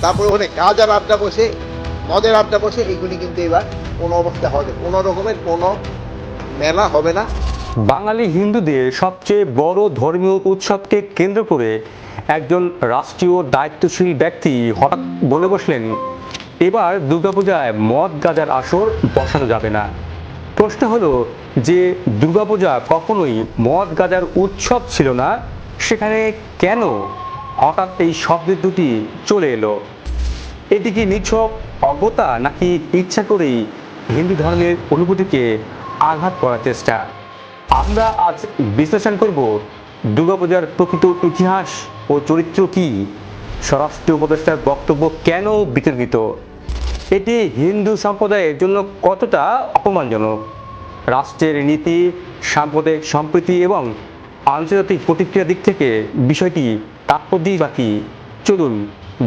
তারপরে ওখানে গাঁজার আড্ডা বসে, মদের আড্ডা বসে, এইগুলি কিন্তু এবার কোনো অবস্থা হবে, কোনো রকমের কোনো মেলা হবে না। বাঙালি হিন্দুদের সবচেয়ে বড় ধর্মীয় উৎসবকে কেন্দ্র করে একজন রাষ্ট্রীয় দায়িত্বশীল ব্যক্তি হঠাৎ বলে বসলেন, এবার দুর্গাপূজায় মদ গাঁজার আসর বসানো যাবে না। প্রশ্ন হলো যে দুর্গাপূজা কখনোই মদ গাঁজার উৎসব ছিল না, সেখানে কেন হঠাৎ এই শব্দ দুটি চলে এলো? এটি কি নিছক অজ্ঞতা নাকি ইচ্ছা করেই হিন্দু ধর্মের অনুভূতিকে আঘাত করার চেষ্টা? আমরা আজ বিশ্লেষণ করব দুর্গাপূজার প্রকৃত ইতিহাস ও চরিত্র কি, স্বরাষ্ট্র উপদেষ্টার বক্তব্য কেন বিতর্কিত, এটি হিন্দু সম্প্রদায়ের জন্য কতটা অপমানজনক, রাষ্ট্রের নীতি, সাম্প্রদায়িক সম্প্রীতি এবং আন্তর্জাতিক প্রতিক্রিয়ার দিক থেকে বিষয়টি তাৎপর্যই বা কি, চলুন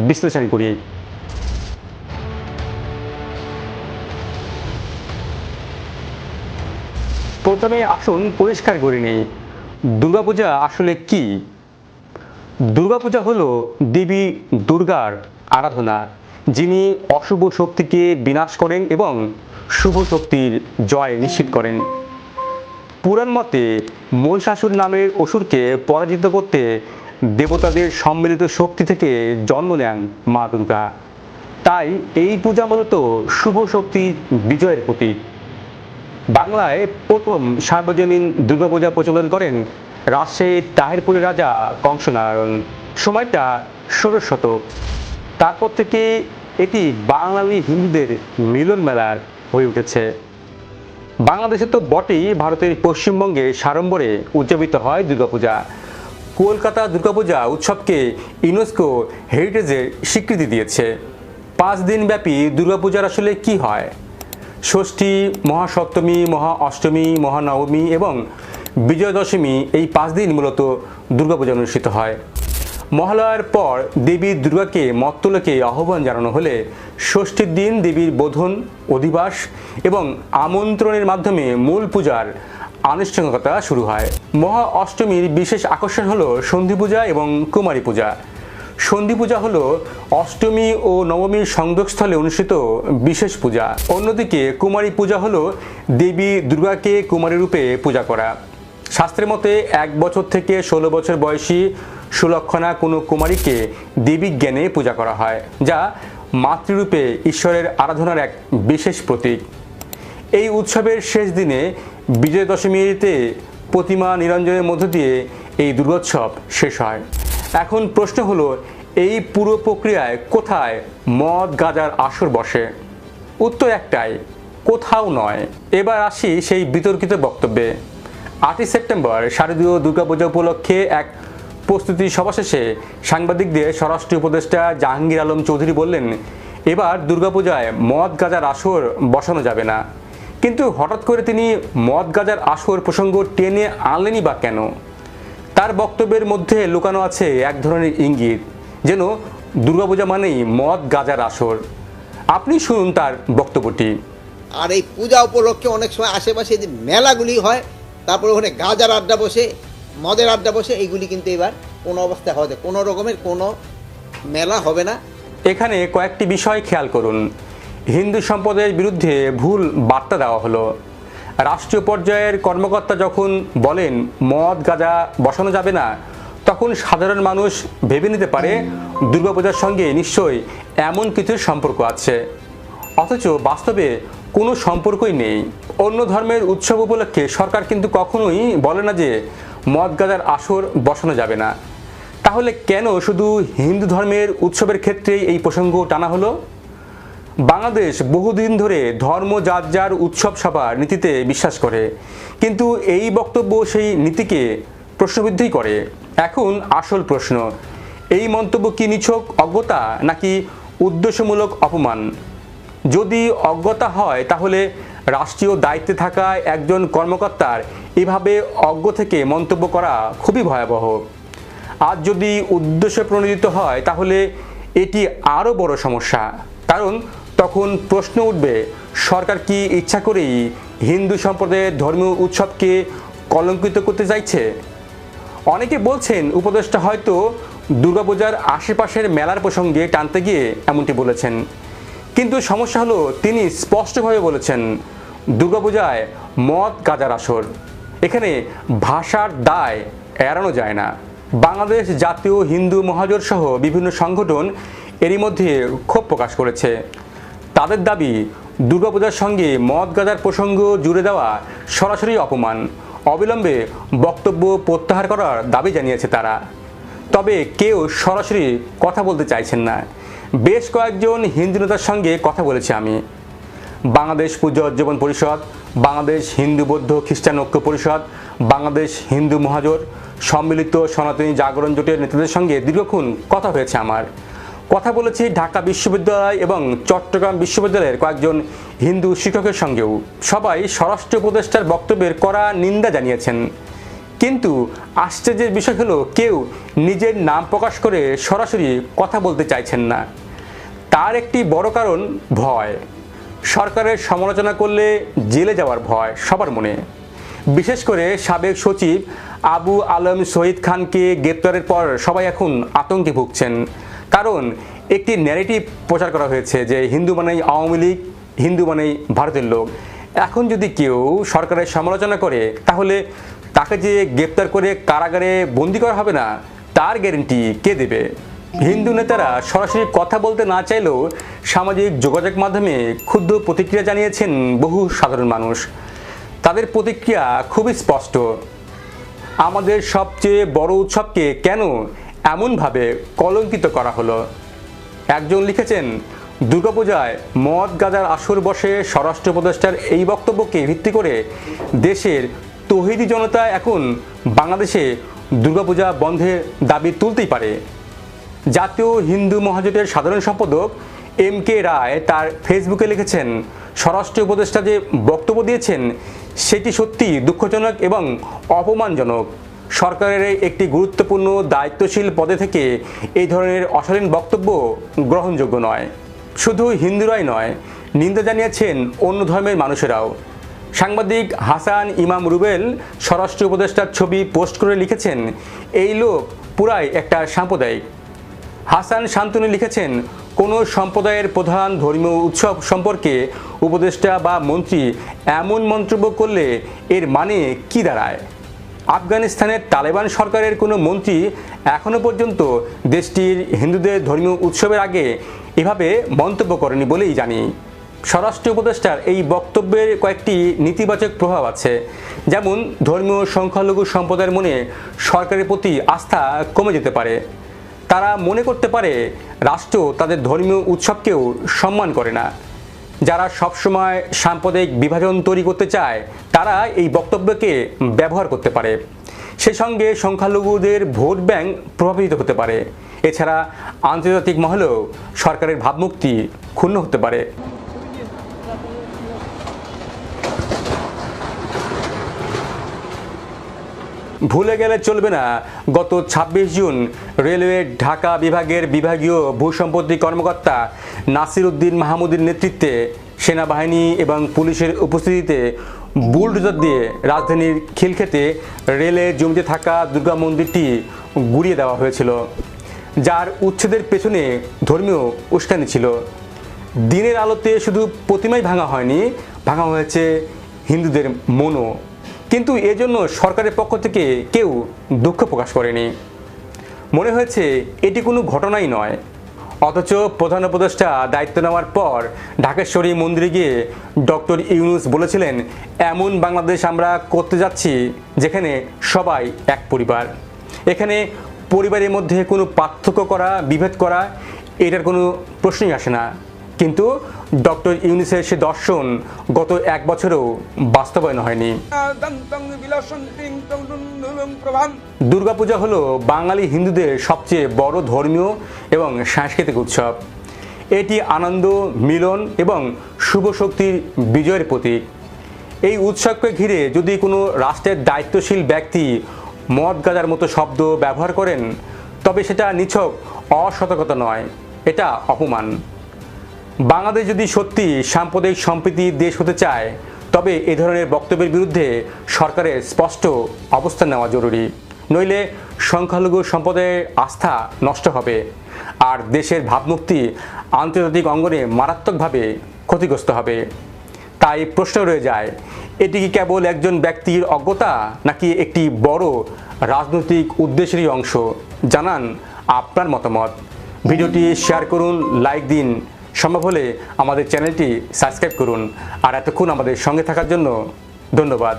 বিশ্লেষণ করি। প্রথমে আসুন পরিষ্কার করে নেই, দুর্গাপূজা আসলে কি? দুর্গাপূজা হলো দেবী দুর্গার আরাধনা, যিনি অশুভ শক্তিকে বিনাশ করেন এবং শুভ শক্তির জয় নিশ্চিত করেন। পুরাণ মতে মহিষাসুর নামের অসুরকে পরাজিত করতে দেবতাদের সম্মিলিত শক্তি থেকে জন্ম নেন মা দুর্গা। তাই এই পূজা মূলত শুভ শক্তির বিজয়ের প্রতীক। বাংলায় প্রথম সার্বজনীন দুর্গাপূজা প্রচলন করেন রাজশাহীর তাহিরপুরের রাজা কংসনারায়ণ। সময়টা ১৬শ শতক। তারপর থেকে এটি বাঙালি হিন্দুদের মিলন মেলার হয়ে উঠেছে। বাংলাদেশে তো বটেই, ভারতের পশ্চিমবঙ্গে সাড়ম্বরে উদযাপিত হয় দুর্গাপূজা। কলকাতা দুর্গাপূজা উৎসবকে ইউনেস্কো হেরিটেজের স্বীকৃতি দিয়েছে। 5 দিন ব্যাপী দুর্গাপূজার আসলে কি হয়? ষষ্ঠী, মহাসপ্তমী, মহা অষ্টমী, মহানবমী এবং বিজয়া দশমী, এই 5 দিন মূলত দুর্গাপূজা অনুষ্ঠিত হয়। মহালয়ার পর দেবী দুর্গাকে মর্ত্যলোকে আহ্বান জানানো হলে ষষ্ঠীর দিন দেবীর বোধন, অধিবাস এবং আমন্ত্রণের মাধ্যমে মূল পূজার আনুষ্ঠানিকতা শুরু হয়। মহা অষ্টমীর বিশেষ আকর্ষণ হলো সন্ধি পূজা এবং কুমারী পূজা। সন্ধি পূজা হলো অষ্টমী ও নবমীর সংযোগস্থলে অনুষ্ঠিত বিশেষ পূজা। অন্যদিকে কুমারী পূজা হলো দেবী দুর্গাকে কুমারী রূপে পূজা করা। শাস্ত্রের মতে 1 বছর থেকে 16 বছর বয়সী সুলক্ষণা কোনো কুমারীকে দেবী জ্ঞানে পূজা করা হয়, যা মাতৃরূপে ঈশ্বরের আরাধনার এক বিশেষ প্রতীক। এই উৎসবের শেষ দিনে বিজয়া দশমীতে প্রতিমা নিরঞ্জনের মধ্য দিয়ে এই দুর্গোৎসব শেষ হয়। এখন প্রশ্ন হলো, এই পুরো প্রক্রিয়ায় কোথায় মদ গাঁজার আসর বসে? উত্তর একটাই, কোথাও নয়। এবার আসি সেই বিতর্কিত বক্তব্যে। 8ই সেপ্টেম্বর শারদীয় দুর্গাপূজা উপলক্ষে এক প্রস্তুতি সভা শেষে সাংবাদিকদের স্বরাষ্ট্র উপদেষ্টা জাহাঙ্গীর আলম চৌধুরী বললেন, এবার দুর্গাপূজায় মদ গাঁজার আসর বসানো যাবে না। কিন্তু হঠাৎ করে তিনি মদ গাঁজার আসর প্রসঙ্গ টেনে আনলেনই বা কেন? তার বক্তব্যের মধ্যে লুকানো আছে এক ধরনের ইঙ্গিত, যেন দুর্গাপূজা মানেই মদ গাঁজার আসর। আপনি শুনুন তার বক্তব্যটি। আর এই পূজা উপলক্ষে অনেক সময় আশেপাশে যে মেলাগুলি হয়, তারপরে ওখানে গাঁজার আড্ডা বসে, মদের আড্ডা বসে, এইগুলি কিন্তু এবার কোনো অবস্থায় হবে, কোনো রকমের কোনো মেলা হবে না। এখানে কয়েকটি বিষয় খেয়াল করুন। হিন্দু সম্প্রদায়ের বিরুদ্ধে ভুল বার্তা দেওয়া হলো। রাষ্ট্রীয় পর্যায়ের কর্মকর্তা যখন বলেন মদ গাঁজা বসানো যাবে না, তখন সাধারণ মানুষ ভেবে নিতে পারে দুর্গাপূজার সঙ্গে নিশ্চয়ই এমন কিছুর সম্পর্ক আছে, অথচ বাস্তবে কোনো সম্পর্কই নেই। অন্য ধর্মের উৎসব উপলক্ষে সরকার কিন্তু কখনোই বলে না যে মদ গাঁজার আসর বসানো যাবে না। তাহলে কেন শুধু হিন্দু ধর্মের উৎসবের ক্ষেত্রেই এই প্রসঙ্গ টানা হলো? বাংলাদেশ বহুদিন ধরে ধর্ম যার যার উৎসব সভার নীতিতে বিশ্বাস করে, কিন্তু এই বক্তব্য সেই নীতিকে প্রশ্নবিদ্ধই করে। এখন আসল প্রশ্ন, এই মন্তব্য কি নিছক অজ্ঞতা নাকি উদ্দেশ্যমূলক অপমান? যদি অজ্ঞতা হয়, তাহলে রাষ্ট্রীয় দায়িত্বে থাকা একজন কর্মকর্তার এভাবে অজ্ঞ থেকে মন্তব্য করা খুবই ভয়াবহ। আর যদি উদ্দেশ্য প্রণোদিত হয়, তাহলে এটি আরও বড় সমস্যা। কারণ তখন প্রশ্ন উঠবে, সরকার কি ইচ্ছা করেই হিন্দু সম্প্রদায়ের ধর্মীয় উৎসবকে কলঙ্কিত করতে চাইছে? অনেকে বলছেন উপদেষ্টা হয়তো দুর্গাপূজার আশেপাশের মেলার প্রসঙ্গে টানতে গিয়ে এমনটি বলেছেন। কিন্তু সমস্যা হলো তিনি স্পষ্টভাবে বলেছেন দুর্গাপূজায় মদ গাঁজার আসর। এখানে ভাষার দায় এড়ানো যায় না। বাংলাদেশ জাতীয় হিন্দু মহাজোট সহ বিভিন্ন সংগঠন এরই মধ্যে ক্ষোভ প্রকাশ করেছে। তাদের দাবি দুর্গাপূজার সঙ্গে মদ গাঁজার প্রসঙ্গ জুড়ে দেওয়া সরাসরি অপমান। অবিলম্বে বক্তব্য প্রত্যাহার করার দাবি জানিয়েছে তারা। তবে কেউ সরাসরি কথা বলতে চাইছেন না। বেশ কয়েকজন হিন্দু নেতার সঙ্গে কথা বলেছি আমি। বাংলাদেশ পূজা উদযাপন পরিষদ, বাংলাদেশ হিন্দু বৌদ্ধ খ্রিস্টান ঐক্য পরিষদ, বাংলাদেশ হিন্দু মহাজোট, সম্মিলিত সনাতনী জাগরণ জোটের নেতাদের সঙ্গে দীর্ঘক্ষণ কথা হয়েছে আমার। কথা বলেছি ঢাকা বিশ্ববিদ্যালয় এবং চট্টগ্রাম বিশ্ববিদ্যালয়ের কয়েকজন হিন্দু শিক্ষকের সঙ্গেও। সবাই স্বরাষ্ট্র উপদেষ্টার বক্তব্যের কড়া নিন্দা জানিয়েছেন। কিন্তু আশ্চর্যের বিষয় হলো কেউ নিজের নাম প্রকাশ করে সরাসরি কথা বলতে চাইছেন না। তার একটি বড় কারণ ভয়। সরকারের সমালোচনা করলে জেলে যাওয়ার ভয় সবার মনে। বিশেষ করে সাবেক সচিব আবু আলম শহীদ খানকে গ্রেপ্তারের পর সবাই এখন আতঙ্কে ভুগছেন। কারণ একটি ন্যারেটিভ প্রচার করা হয়েছে যে হিন্দু মানেই আওয়ামী লীগ, হিন্দু মানেই ভারতের লোক। এখন যদি কেউ সরকারের সমালোচনা করে তাহলে তাকে যে গ্রেপ্তার করে কারাগারে বন্দি করা হবে না তার গ্যারেন্টি কে দেবে? হিন্দু নেতারা সরাসরি কথা বলতে না চাইলেও সামাজিক যোগাযোগ মাধ্যমে ক্ষুদ্র প্রতিক্রিয়া জানিয়েছেন বহু সাধারণ মানুষ। তাদের প্রতিক্রিয়া খুবই স্পষ্ট। আমাদের সবচেয়ে বড় উৎসবকে কেন এমনভাবে কলঙ্কিত করা হলো? একজন লিখেছেন দুর্গাপূজায় মদ গাঁজার আসর বসে স্বরাষ্ট্র উপদেষ্টার এই বক্তব্যকে ভিত্তি করে দেশের তৌহিদি জনতা এখন বাংলাদেশে দুর্গাপূজা বন্ধের দাবি তুলতেই পারে। জাতীয় হিন্দু মহাজোটের সাধারণ সম্পাদক MK রায় তার ফেসবুকে লিখেছেন স্বরাষ্ট্র উপদেষ্টা যে বক্তব্য দিয়েছেন সেটি সত্যি দুঃখজনক এবং অপমানজনক। সরকারের একটি গুরুত্বপূর্ণ দায়িত্বশীল পদে থেকে এই ধরনের অশালীন বক্তব্য গ্রহণযোগ্য নয়। শুধু হিন্দুরাই নয়, নিন্দা জানিয়েছেন অন্য ধর্মের মানুষেরাও। সাংবাদিক হাসান ইমাম রুবেল স্বরাষ্ট্র উপদেষ্টার ছবি পোস্ট করে লিখেছেন এই লোক পুরাই একটা সাম্প্রদায়িক। হাসান শান্তনু লিখেছেন কোনো সম্প্রদায়ের প্রধান ধর্মীয় উৎসব সম্পর্কে উপদেষ্টা বা মন্ত্রী এমন মন্তব্য করলে এর মানে কি দাঁড়ায়? আফগানিস্তানের তালেবান সরকারের কোনো মন্ত্রী এখনও পর্যন্ত দেশটির হিন্দুদের ধর্মীয় উৎসবের আগে এভাবে মন্তব্য করেনি বলেই জানি। স্বরাষ্ট্র উপদেষ্টার এই বক্তব্যের কয়েকটি নেতিবাচক প্রভাব আছে। যেমন ধর্মীয় সংখ্যালঘু সম্প্রদায়ের মনে সরকারের প্রতি আস্থা কমে যেতে পারে। তারা মনে করতে পারে রাষ্ট্র তাদের ধর্মীয় উৎসবকেও সম্মান করে না। যারা সবসময় সাম্প্রদায়িক বিভাজন তৈরি করতে চায় তারা এই বক্তব্যকে ব্যবহার করতে পারে। সেই সঙ্গে সংখ্যালঘুদের ভোট ব্যাংক প্রভাবিত হতে পারে। এছাড়া আন্তর্জাতিক মহলেও সরকারের ভাবমূর্তি ক্ষুণ্ণ হতে পারে। ভুলে গেলে চলবে না গত ২৬ জুন রেলওয়ে ঢাকা বিভাগের বিভাগীয় ভূসম্পত্তি কর্মকর্তা নাসির উদ্দিন মাহমুদের নেতৃত্বে সেনাবাহিনী এবং পুলিশের উপস্থিতিতে বুলডোজার দিয়ে রাজধানীর খিলক্ষেতে রেলে জমিতে থাকা দুর্গা মন্দিরটি গুড়িয়ে দেওয়া হয়েছিল, যার উচ্ছেদের পেছনে ধর্মীয় উস্কানি ছিল। দিনের আলোতে শুধু প্রতিমাই ভাঙা হয়নি, ভাঙা হয়েছে হিন্দুদের মনও। কিন্তু এজন্য সরকারের পক্ষ থেকে কেউ দুঃখ প্রকাশ করেনি। মনে হয়েছে এটি কোনো ঘটনাই নয়। অথচ প্রধান উপদেষ্টা দায়িত্ব নেওয়ার পর ঢাকেশ্বরী মন্দিরে গিয়ে ডক্টর ইউনূস বলেছিলেন এমন বাংলাদেশ আমরা করতে যাচ্ছি যেখানে সবাই এক পরিবার। এখানে পরিবারের মধ্যে কোনো পার্থক্য করা, বিভেদ করা এটার কোনো প্রশ্নই আসে না। কিন্তু ডক্টর ইউনূসের সে দর্শন গত ১ বছরেও বাস্তবায়ন হয়নি। দুর্গাপূজা হলো বাঙালি হিন্দুদের সবচেয়ে বড় ধর্মীয় এবং সাংস্কৃতিক উৎসব। এটি আনন্দ, মিলন এবং শুভ শক্তির বিজয়ের প্রতীক। এই উৎসবকে ঘিরে যদি কোনো রাষ্ট্রের দায়িত্বশীল ব্যক্তি মদ গাঁজার মতো শব্দ ব্যবহার করেন তবে সেটা নিছক অসতর্কতা নয়, এটা অপমান। বাংলাদেশ যদি সত্যি সাম্প্রদায়িক সম্প্রীতির দেশ হতে চায় তবে এ ধরনের বক্তব্যের বিরুদ্ধে সরকারের স্পষ্ট অবস্থান নেওয়া জরুরি। নইলে সংখ্যালঘু সম্প্রদায়ের আস্থা নষ্ট হবে আর দেশের ভাবমূর্তি আন্তর্জাতিক অঙ্গনে মারাত্মকভাবে ক্ষতিগ্রস্ত হবে। তাই প্রশ্ন রয়ে যায়, এটি কি কেবল একজন ব্যক্তির অজ্ঞতা নাকি একটি বড় রাজনৈতিক উদ্দেশ্যেরই অংশ? জানান আপনার মতামত। ভিডিওটি শেয়ার করুন, লাইক দিন, সম্ভব হলে আমাদের চ্যানেলটি সাবস্ক্রাইব করুন। আর এতক্ষণ আমাদের সঙ্গে থাকার জন্য ধন্যবাদ।